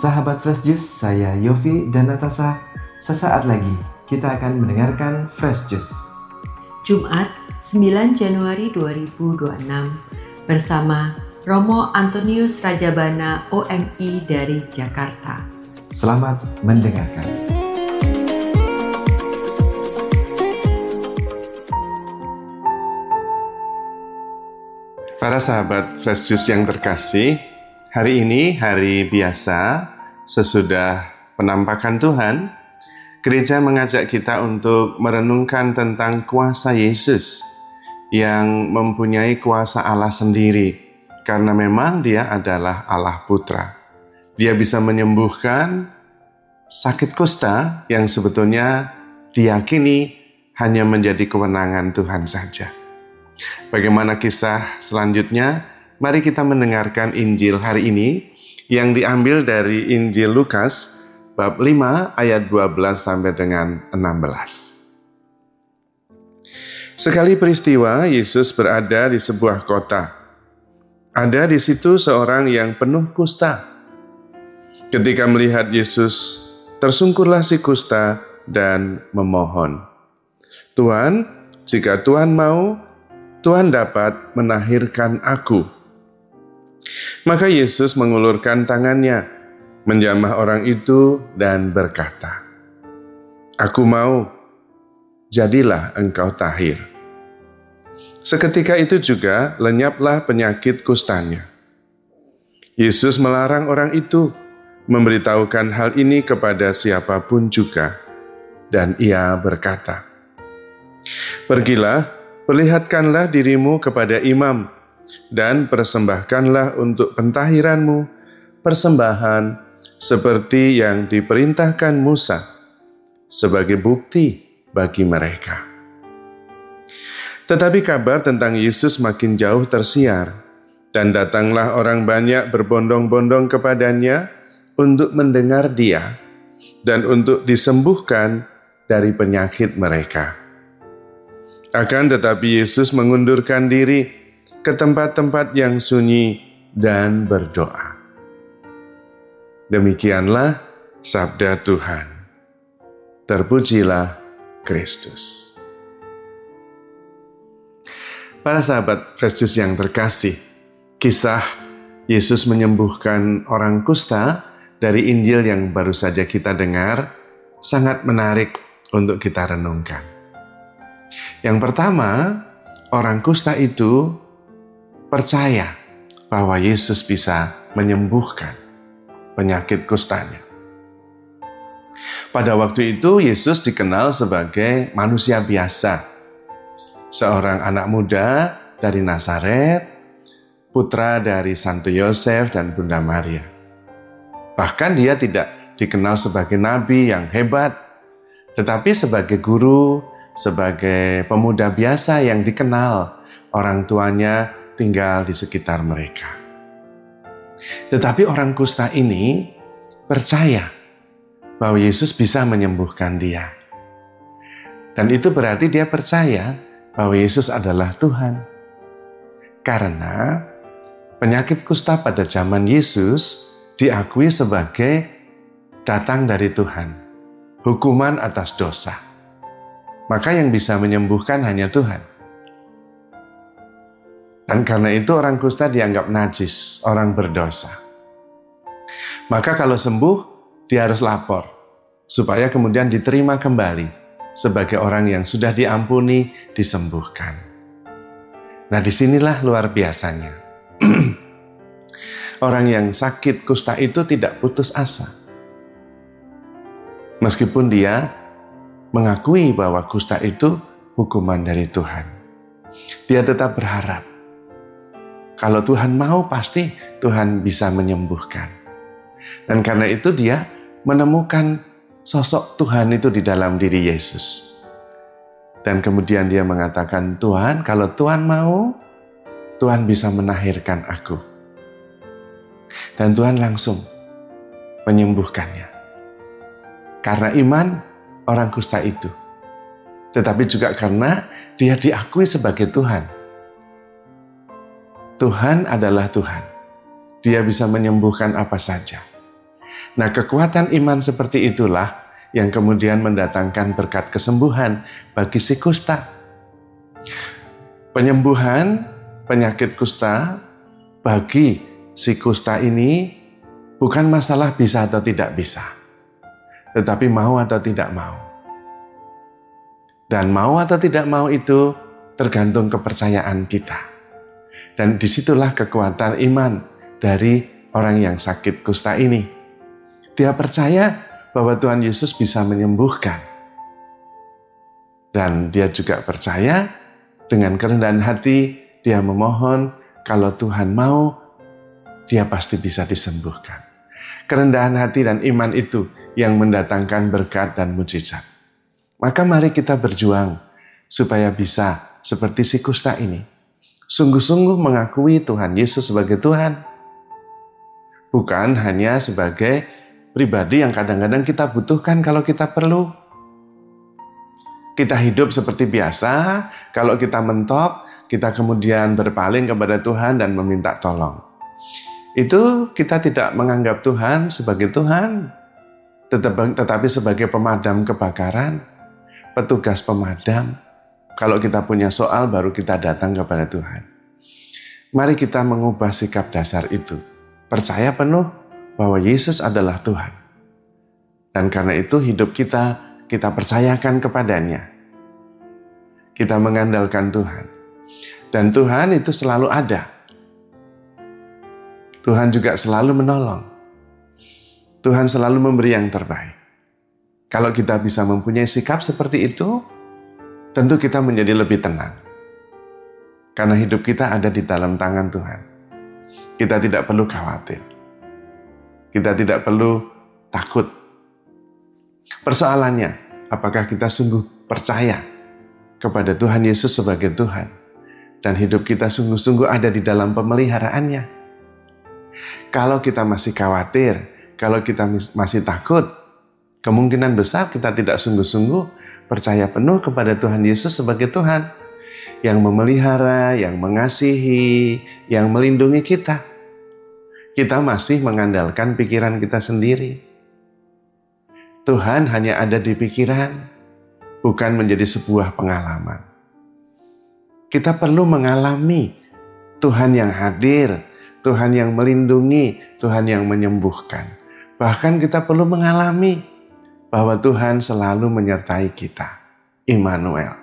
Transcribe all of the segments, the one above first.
Sahabat Fresh Juice, saya Yofi dan Natasha. Sesaat lagi kita akan mendengarkan Fresh Juice. Jumat 9 Januari 2026 bersama Romo Antonius Rajabana OMI dari Jakarta. Selamat mendengarkan. Para sahabat Fresh Juice yang terkasih, hari ini hari biasa, sesudah penampakan Tuhan, gereja mengajak kita untuk merenungkan tentang kuasa Yesus yang mempunyai kuasa Allah sendiri, karena memang Dia adalah Allah Putra. Dia bisa menyembuhkan sakit kusta yang sebetulnya diyakini hanya menjadi kewenangan Tuhan saja. Bagaimana kisah selanjutnya? Mari kita mendengarkan Injil hari ini yang diambil dari Injil Lukas bab 5 ayat 12 sampai dengan 16. Sekali peristiwa Yesus berada di sebuah kota. Ada di situ seorang yang penuh kusta. Ketika melihat Yesus, tersungkurlah si kusta dan memohon, "Tuhan, jika Tuhan mau, Tuhan dapat menahirkan aku." Maka Yesus mengulurkan tangannya, menjamah orang itu dan berkata, "Aku mau, jadilah engkau tahir." Seketika itu juga lenyaplah penyakit kustanya. Yesus melarang orang itu memberitahukan hal ini kepada siapapun juga, dan ia berkata, "Pergilah, perlihatkanlah dirimu kepada imam, dan persembahkanlah untuk pentahiranmu persembahan seperti yang diperintahkan Musa sebagai bukti bagi mereka." Tetapi kabar tentang Yesus makin jauh tersiar, dan datanglah orang banyak berbondong-bondong kepadanya untuk mendengar Dia dan untuk disembuhkan dari penyakit mereka. Akan tetapi Yesus mengundurkan diri ke tempat-tempat yang sunyi dan berdoa. Demikianlah sabda Tuhan. Terpujilah Kristus. Para sahabat Fresh Juice yang terkasih, kisah Yesus menyembuhkan orang kusta dari Injil yang baru saja kita dengar sangat menarik untuk kita renungkan. Yang pertama, orang kusta itu percaya bahwa Yesus bisa menyembuhkan penyakit kustanya. Pada waktu itu Yesus dikenal sebagai manusia biasa, seorang anak muda dari Nazaret, putra dari Santo Yosef dan Bunda Maria. Bahkan dia tidak dikenal sebagai nabi yang hebat, tetapi sebagai guru, sebagai pemuda biasa yang dikenal orang tuanya tinggal di sekitar mereka. Tetapi orang kusta ini percaya bahwa Yesus bisa menyembuhkan dia. Dan itu berarti dia percaya bahwa Yesus adalah Tuhan. Karena penyakit kusta pada zaman Yesus diakui sebagai datang dari Tuhan, hukuman atas dosa. Maka yang bisa menyembuhkan hanya Tuhan. Dan karena itu orang kusta dianggap najis, orang berdosa. Maka kalau sembuh, dia harus lapor, supaya kemudian diterima kembali sebagai orang yang sudah diampuni, disembuhkan. Nah, disinilah luar biasanya. Orang yang sakit kusta itu tidak putus asa. Meskipun dia mengakui bahwa kusta itu hukuman dari Tuhan, dia tetap berharap, kalau Tuhan mau, pasti Tuhan bisa menyembuhkan. Dan karena itu dia menemukan sosok Tuhan itu di dalam diri Yesus. Dan kemudian dia mengatakan, "Tuhan, kalau Tuhan mau, Tuhan bisa menahirkan aku." Dan Tuhan langsung menyembuhkannya. Karena iman orang kusta itu. Tetapi juga karena dia diakui sebagai Tuhan. Tuhan adalah Tuhan. Dia bisa menyembuhkan apa saja. Nah, kekuatan iman seperti itulah yang kemudian mendatangkan berkat kesembuhan bagi si kusta. Penyembuhan penyakit kusta bagi si kusta ini bukan masalah bisa atau tidak bisa, tetapi mau atau tidak mau. Dan mau atau tidak mau itu tergantung kepercayaan kita. Dan disitulah kekuatan iman dari orang yang sakit kusta ini. Dia percaya bahwa Tuhan Yesus bisa menyembuhkan. Dan dia juga percaya dengan kerendahan hati dia memohon kalau Tuhan mau, dia pasti bisa disembuhkan. Kerendahan hati dan iman itu yang mendatangkan berkat dan mujizat. Maka mari kita berjuang supaya bisa seperti si kusta ini. Sungguh-sungguh mengakui Tuhan Yesus sebagai Tuhan. Bukan hanya sebagai pribadi yang kadang-kadang kita butuhkan kalau kita perlu. Kita hidup seperti biasa, kalau kita mentok, kita kemudian berpaling kepada Tuhan dan meminta tolong. Itu kita tidak menganggap Tuhan sebagai Tuhan, tetapi sebagai pemadam kebakaran, petugas pemadam. Kalau kita punya soal, baru kita datang kepada Tuhan. Mari kita mengubah sikap dasar itu. Percaya penuh bahwa Yesus adalah Tuhan. Dan karena itu hidup kita percayakan kepadanya. Kita mengandalkan Tuhan. Dan Tuhan itu selalu ada. Tuhan juga selalu menolong. Tuhan selalu memberi yang terbaik. Kalau kita bisa mempunyai sikap seperti itu, tentu kita menjadi lebih tenang. Karena hidup kita ada di dalam tangan Tuhan. Kita tidak perlu khawatir. Kita tidak perlu takut. Persoalannya, apakah kita sungguh percaya kepada Tuhan Yesus sebagai Tuhan? Dan hidup kita sungguh-sungguh ada di dalam pemeliharaannya. Kalau kita masih khawatir, kalau kita masih takut, kemungkinan besar kita tidak sungguh-sungguh percaya penuh kepada Tuhan Yesus sebagai Tuhan yang memelihara, yang mengasihi, yang melindungi kita. Kita masih mengandalkan pikiran kita sendiri. Tuhan hanya ada di pikiran, bukan menjadi sebuah pengalaman. Kita perlu mengalami Tuhan yang hadir, Tuhan yang melindungi, Tuhan yang menyembuhkan. Bahkan kita perlu mengalami bahwa Tuhan selalu menyertai kita. Immanuel.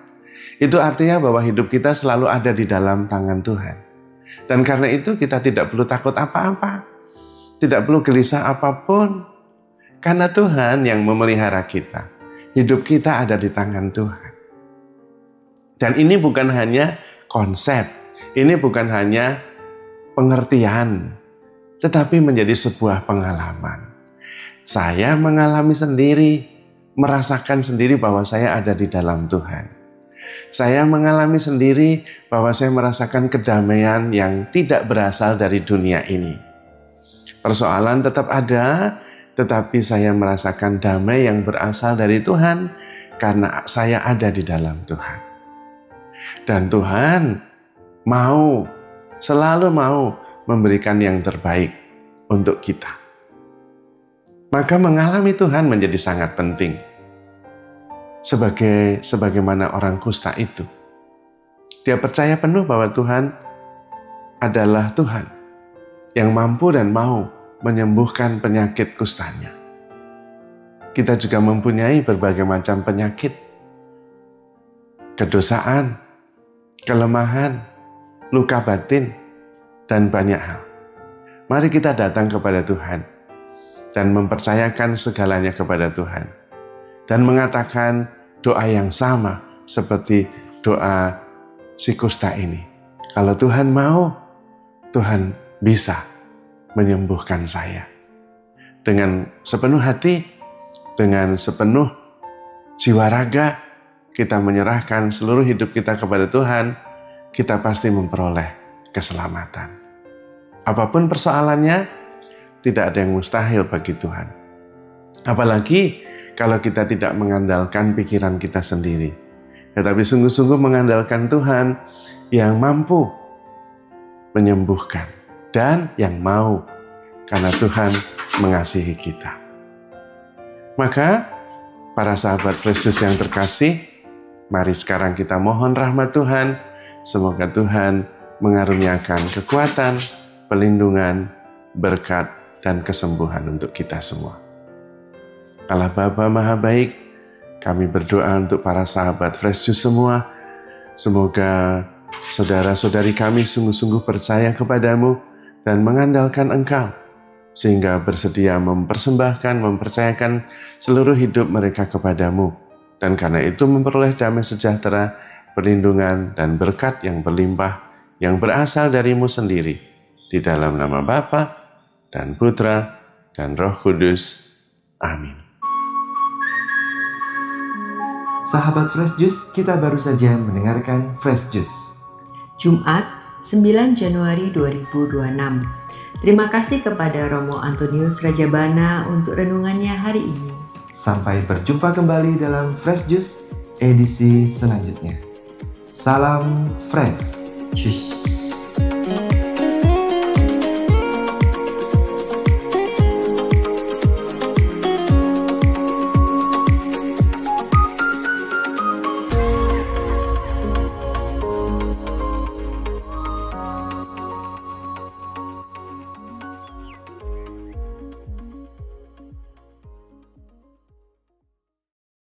Itu artinya bahwa hidup kita selalu ada di dalam tangan Tuhan. Dan karena itu kita tidak perlu takut apa-apa. Tidak perlu gelisah apapun. Karena Tuhan yang memelihara kita. Hidup kita ada di tangan Tuhan. Dan ini bukan hanya konsep. Ini bukan hanya pengertian. Tetapi menjadi sebuah pengalaman. Saya mengalami sendiri, merasakan sendiri bahwa saya ada di dalam Tuhan. Saya mengalami sendiri bahwa saya merasakan kedamaian yang tidak berasal dari dunia ini. Persoalan tetap ada, tetapi saya merasakan damai yang berasal dari Tuhan karena saya ada di dalam Tuhan. Dan Tuhan selalu mau memberikan yang terbaik untuk kita. Maka mengalami Tuhan menjadi sangat penting. Sebagaimana orang kusta itu. Dia percaya penuh bahwa Tuhan adalah Tuhan yang mampu dan mau menyembuhkan penyakit kustanya. Kita juga mempunyai berbagai macam penyakit, kedosaan, kelemahan, luka batin, dan banyak hal. Mari kita datang kepada Tuhan dan mempercayakan segalanya kepada Tuhan. Dan mengatakan doa yang sama seperti doa si kusta ini. Kalau Tuhan mau, Tuhan bisa menyembuhkan saya. Dengan sepenuh hati, dengan sepenuh jiwa raga, kita menyerahkan seluruh hidup kita kepada Tuhan, kita pasti memperoleh keselamatan. Apapun persoalannya, tidak ada yang mustahil bagi Tuhan. Apalagi kalau kita tidak mengandalkan pikiran kita sendiri, tetapi sungguh-sungguh mengandalkan Tuhan yang mampu menyembuhkan dan yang mau, karena Tuhan mengasihi kita. Maka, para sahabat Fresh Juice yang terkasih, mari sekarang kita mohon rahmat Tuhan. Semoga Tuhan mengaruniakan kekuatan, perlindungan, berkat, dan kesembuhan untuk kita semua. Allah Bapa Maha Baik, kami berdoa untuk para sahabat Fresh Juice semua. Semoga saudara-saudari kami sungguh-sungguh percaya kepadamu dan mengandalkan Engkau, sehingga bersedia mempercayakan seluruh hidup mereka kepadamu. Dan karena itu memperoleh damai sejahtera, perlindungan, dan berkat yang berlimpah, yang berasal darimu sendiri. Di dalam nama Bapa dan Putra dan Roh Kudus. Amin. Sahabat Fresh Juice, kita baru saja mendengarkan Fresh Juice. Jumat 9 Januari 2026. Terima kasih kepada Romo Antonius Rajabana untuk renungannya hari ini. Sampai berjumpa kembali dalam Fresh Juice edisi selanjutnya. Salam Fresh Juice.